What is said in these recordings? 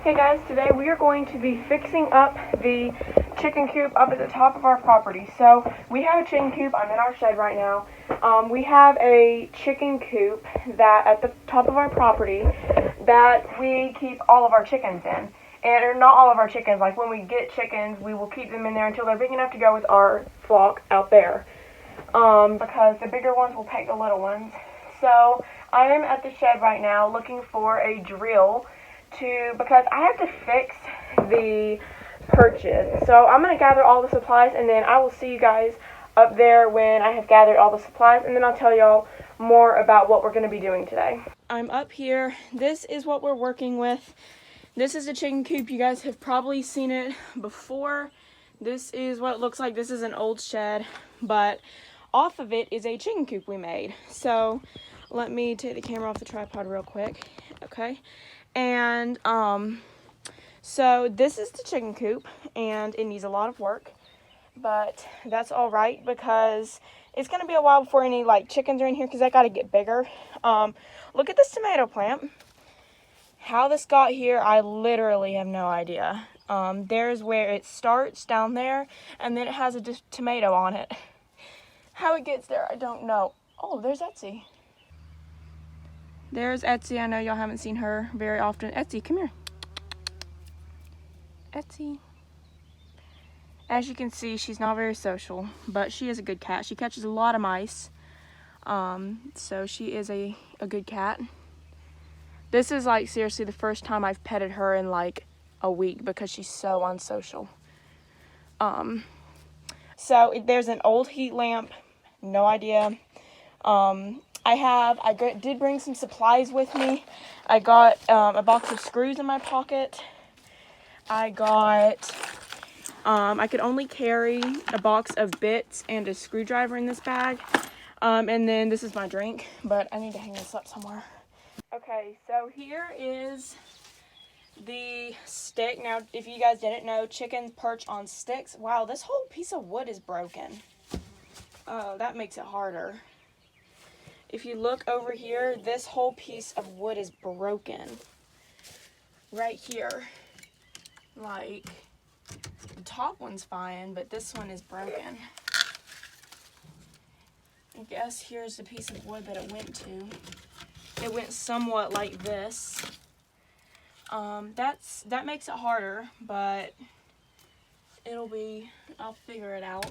Hey guys, today we are going to be fixing up the chicken coop up at the top of our property. So we have a chicken coop. I'm in our shed right now. We have a chicken coop that at the top of our property that we keep all of our chickens in. And or not all of our chickens, like when we get chickens, we will keep them in there until they're big enough to go with our flock out there. Because the bigger ones will take the little ones. So I am at the shed right now looking for a drill because I have to fix the perches. So I'm going to gather all the supplies and then I will see you guys up there when I have gathered all the supplies, and then I'll tell y'all more about what we're going to be doing today. I'm up here. This is what we're working with. This is the chicken coop. You guys have probably seen it before. This is what it looks like. This is an old shed, but off of it is a chicken coop we made. So let me take the camera off the tripod real quick. Okay. And so this is the chicken coop, and it needs a lot of work, but that's all right because it's going to be a while before any like chickens are in here because I got to get bigger. Look at this tomato plant. How this got here, I literally have no idea. There's where it starts down there, and then it has a tomato on it. How it gets there, I don't know. Oh, there's Etsy. There's Etsy. I know y'all haven't seen her very often. Etsy, come here. Etsy. As you can see, she's not very social, but she is a good cat. She catches a lot of mice. So she is a good cat. This is like seriously the first time I've petted her in like a week because she's so unsocial. So there's an old heat lamp. No idea. I did bring some supplies with me. I got a box of screws in my pocket. I could only carry a box of bits and a screwdriver in this bag. And then this is my drink, but I need to hang this up somewhere. Okay, so here is the stick. Now, if you guys didn't know, chickens perch on sticks. Wow, this whole piece of wood is broken. Oh, that makes it harder. If you look over here, this whole piece of wood is broken. Right here. Like, the top one's fine, but this one is broken. I guess here's the piece of wood that it went to. It went somewhat like this. That makes it harder, but I'll figure it out.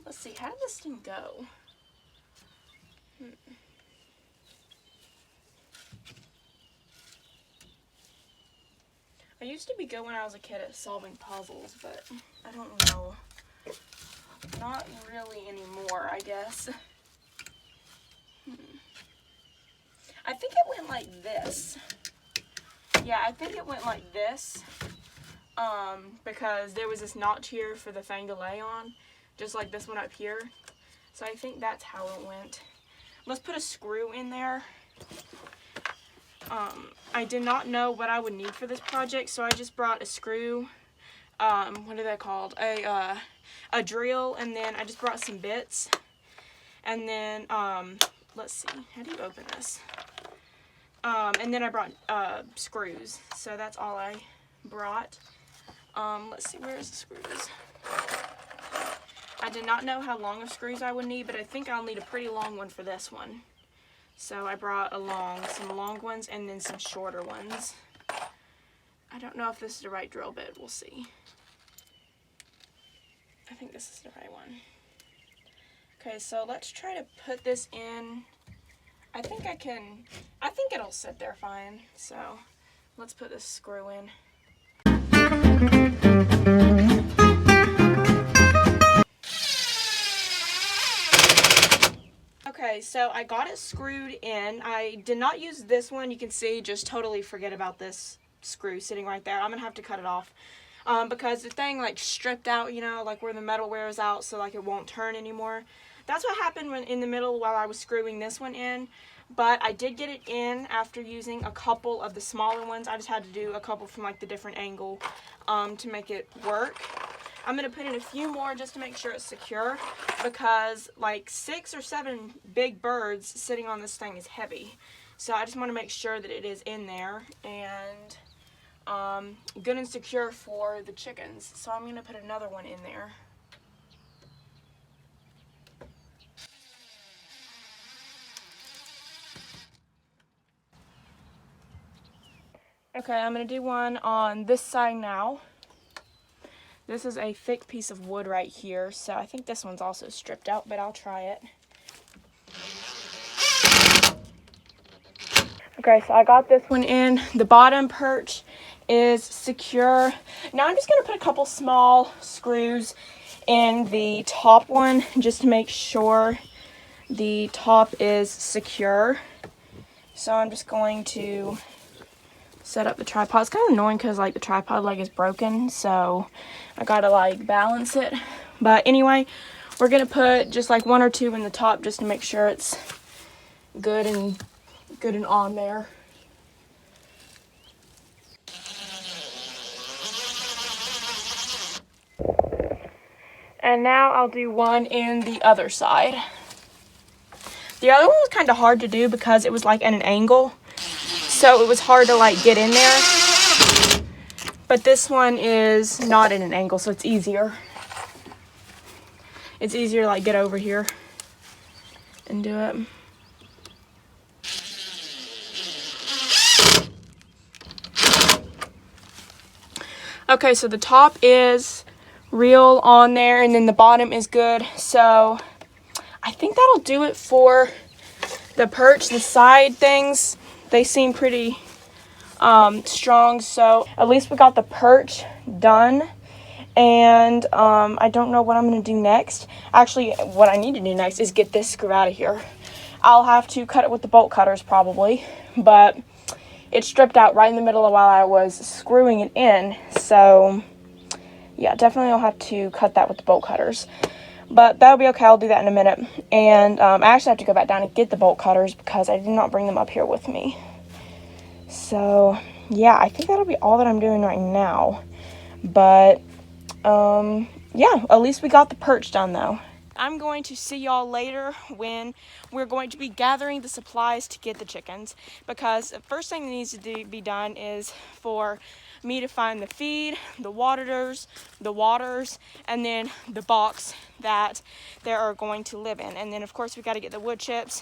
Let's see, how did this thing go? I used to be good when I was a kid at solving puzzles, but I don't know. Not really anymore, I guess. I think it went like this. Yeah, I think it went like this. Because there was this notch here for the thing to lay on, just like this one up here. So I think that's how it went. Let's put a screw in there. I did not know what I would need for this project, so I just brought a screw. What are they called? A drill, and then I just brought some bits. And then, let's see, how do you open this? And then I brought screws, so that's all I brought. Let's see, where's the screws? I did not know how long of screws I would need, but I think I'll need a pretty long one for this one. So I brought some long ones and then some shorter ones. I don't know if this is the right drill bit. We'll see. I think this is the right one. Okay, so let's try to put this in. I think it'll sit there fine. So let's put this screw in. Okay, so I got it screwed in. I did not use this one. You can see, just totally forget about this screw sitting right there. I'm gonna have to cut it off because the thing like stripped out, you know, like where the metal wears out, so like it won't turn anymore. That's what happened when in the middle while I was screwing this one in. But I did get it in after using a couple of the smaller ones. I just had to do a couple from like the different angle to make it work. I'm going to put in a few more just to make sure it's secure, because like 6 or 7 big birds sitting on this thing is heavy. So I just want to make sure that it is in there and good and secure for the chickens. So I'm going to put another one in there. Okay, I'm going to do one on this side now. This is a thick piece of wood right here, so I think this one's also stripped out, but I'll try it. Okay, so I got this one in. The bottom perch is secure. Now I'm just going to put a couple small screws in the top one just to make sure the top is secure. So I'm just going to set up the tripod. It's kind of annoying because like the tripod leg is broken, so I gotta like balance it. But anyway, we're gonna put just like one or two in the top just to make sure it's good and on there. And now I'll do one in the other side. The other one was kind of hard to do because it was like at an angle, so it was hard to like get in there. But this one is not at an angle, so it's easier. It's easier to like get over here and do it. Okay, so the top is real on there, and then the bottom is good. So I think that'll do it for the perch. The side things, they seem pretty strong, so at least we got the perch done. And I don't know what I'm gonna do next. Actually, what I need to do next is get this screw out of here. I'll have to cut it with the bolt cutters probably, but it stripped out right in the middle of while I was screwing it in. So yeah, definitely I'll have to cut that with the bolt cutters. But that'll be okay, I'll do that in a minute. And I actually have to go back down and get the bolt cutters because I did not bring them up here with me. So yeah, I think that'll be all that I'm doing right now. But yeah, at least we got the perch done though. I'm going to see y'all later when we're going to be gathering the supplies to get the chickens, because the first thing that needs to be done is for me to find the feed, the waters, and then the box that they are going to live in. And then of course we got to get the wood chips,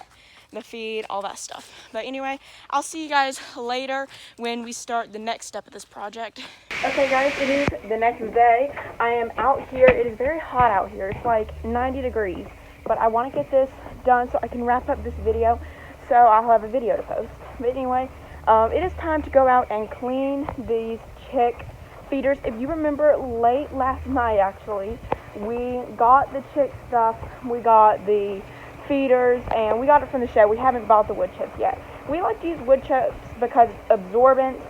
the feed, all that stuff. But anyway, I'll see you guys later when we start the next step of this project. Okay guys, it is the next day. I am out here. It is very hot out here. It's like 90 degrees. But I want to get this done so I can wrap up this video, so I'll have a video to post. But anyway, it is time to go out and clean these chick feeders. If you remember, late last night actually, we got the chick stuff. We got the feeders, and we got it from the shed. We haven't bought the wood chips yet. We like to use wood chips because it's absorbent,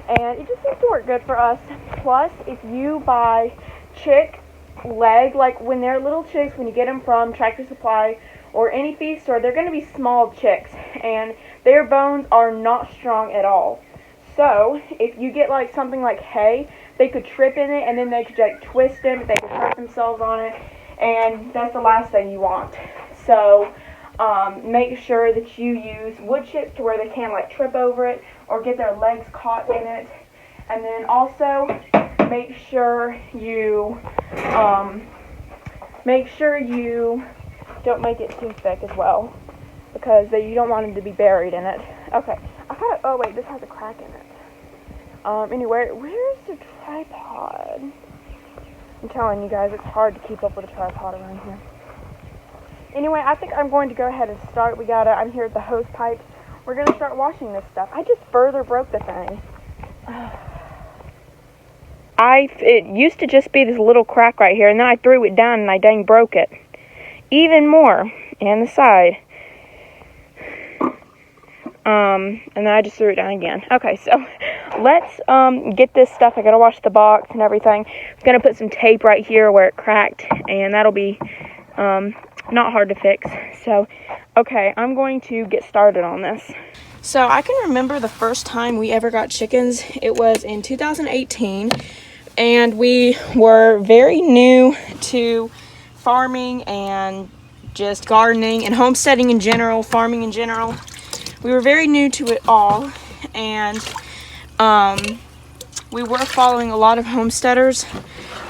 and it just seems to work good for us. Plus, if you buy chick leg, like when they're little chicks, when you get them from Tractor Supply or any feed store, they're going to be small chicks, and their bones are not strong at all. So, if you get like something like hay, they could trip in it, and then they could like twist them, they could hurt themselves on it, and that's the last thing you want. So, make sure that you use wood chips to where they can't like trip over it or get their legs caught in it. And then also make sure you don't make it too thick as well, because you don't want them to be buried in it. Okay, oh wait, this has a crack in it. Anyway, where's the tripod? I'm telling you guys, it's hard to keep up with a tripod around here. Anyway, I think I'm going to go ahead and start. I'm here at the hose pipes. We're going to start washing this stuff. I just further broke the thing. It used to just be this little crack right here, and then I threw it down and I dang broke it. Even more. And the side. And then I just threw it down again. Okay, so let's get this stuff. I gotta wash the box and everything. I'm gonna put some tape right here where it cracked, and that'll be not hard to fix. So, okay, I'm going to get started on this. So I can remember the first time we ever got chickens. It was in 2018, and we were very new to farming and just gardening and homesteading in general, farming in general. we were very new to it all, and we were following a lot of homesteaders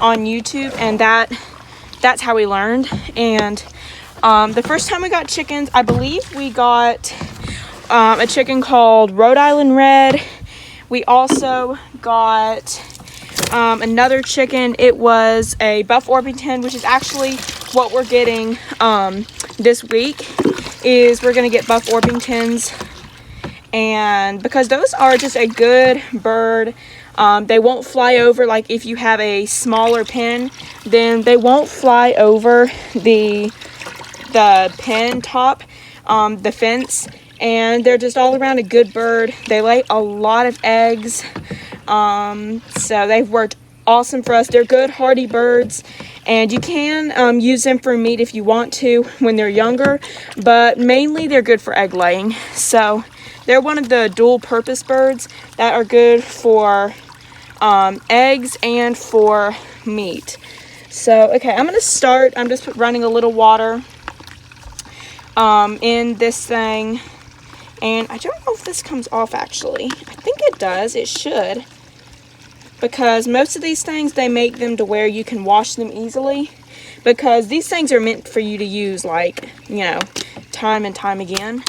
on YouTube, and that's how we learned. And the first time we got chickens, I believe we got a chicken called Rhode Island Red. We also got another chicken. It was a Buff Orpington, which is actually what we're getting this week. Is we're gonna get Buff Orpingtons, and because those are just a good bird, they won't fly over. Like if you have a smaller pen, then they won't fly over the pen top, the fence, and they're just all around a good bird. They lay a lot of eggs, so they've worked awesome for us. They're good hardy birds, and you can use them for meat if you want to when they're younger, but mainly they're good for egg laying. So they're one of the dual purpose birds that are good for eggs and for meat. So okay, I'm just running a little water in this thing, and I don't know if this comes off actually. I think it does. It should, because most of these things, they make them to where you can wash them easily, because these things are meant for you to use, like, you know, time and time again.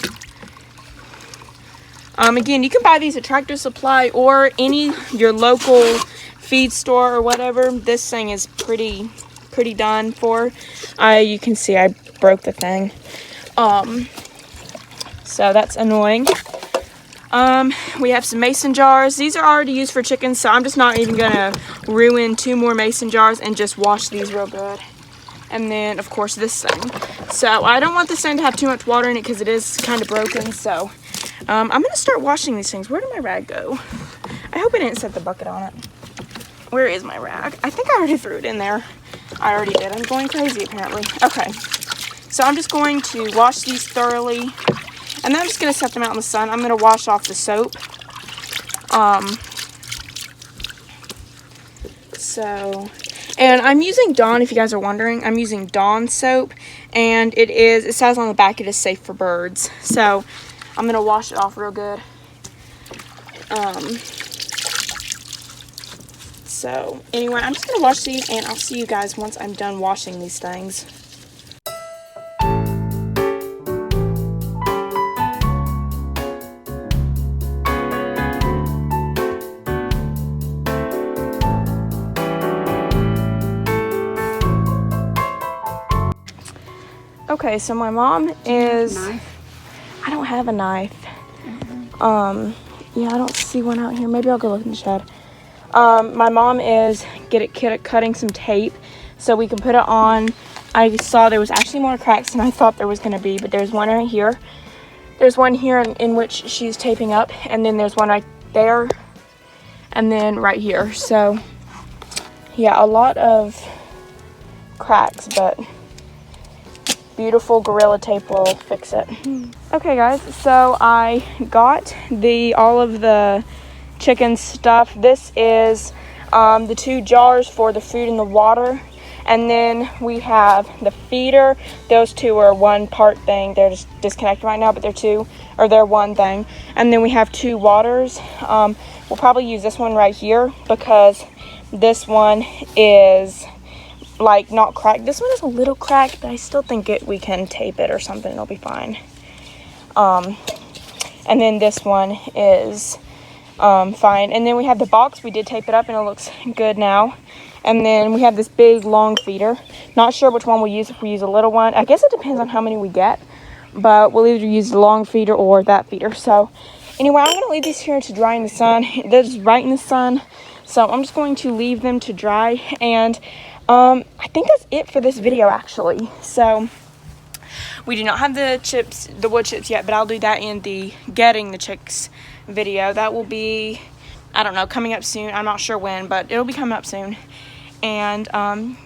Again, you can buy these at Tractor Supply or your local feed store or whatever. This thing is pretty done for. You can see I broke the thing. So that's annoying. We have some mason jars. These are already used for chickens, so I'm just not even gonna ruin 2 more mason jars and just wash these real good. And then, of course, this thing. So I don't want this thing to have too much water in it because it is kind of broken. So I'm gonna start washing these things. Where did my rag go? I hope I didn't set the bucket on it. Where is my rag? I think I already threw it in there. I already did. I'm going crazy apparently. Okay. So I'm just going to wash these thoroughly, and then I'm just going to set them out in the sun. I'm going to wash off the soap. And I'm using Dawn, if you guys are wondering. I'm using Dawn soap, and it says on the back it is safe for birds. So I'm going to wash it off real good. So anyway, I'm just going to wash these, and I'll see you guys once I'm done washing these things. Okay, so my mom is... I don't have a knife. Yeah, I don't see one out here. Maybe I'll go look in the shed. My mom is cutting some tape so we can put it on. I saw there was actually more cracks than I thought there was going to be, but there's one right here. There's one here in which she's taping up, and then there's one right there, and then right here. So, yeah, a lot of cracks, but beautiful Gorilla Tape will fix it. Okay guys, so I got all of the chicken stuff. This is the 2 jars for the food and the water, and then we have the feeder. Those 2 are one part thing. They're just disconnected right now, but they're one thing. And then we have 2 waters. We'll probably use this one right here because this one is like not cracked. This one is a little cracked, but I still think we can tape it or something. It'll be fine. And then this one is fine. And then we have the box. We did tape it up and it looks good now. And then we have this big long feeder. Not sure which one we'll use, if we use a little one. I guess it depends on how many we get, but we'll either use the long feeder or that feeder. So anyway, I'm going to leave these here to dry in the sun. They're just right in the sun. So I'm just going to leave them to dry, and I think that's it for this video actually. So we do not have the wood chips yet, but I'll do that in the getting the chicks video. That will be, I don't know, coming up soon. I'm not sure when, but it'll be coming up soon. And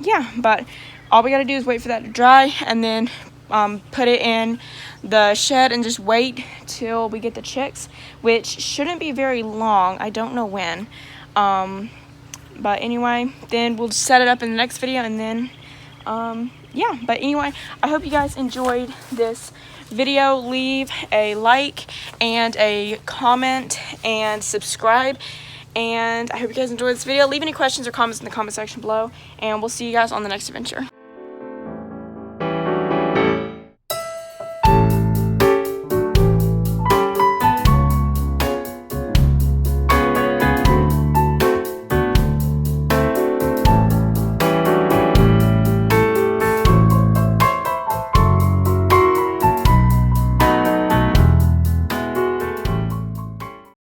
yeah, but all we gotta do is wait for that to dry, and then put it in the shed and just wait till we get the chicks, which shouldn't be very long. I don't know when. But anyway, then we'll set it up in the next video, and then yeah, but anyway, I hope you guys enjoyed this video, leave a like and a comment and subscribe. And I hope you guys enjoyed this video. Leave any questions or comments in the comment section below, and we'll see you guys on the next adventure.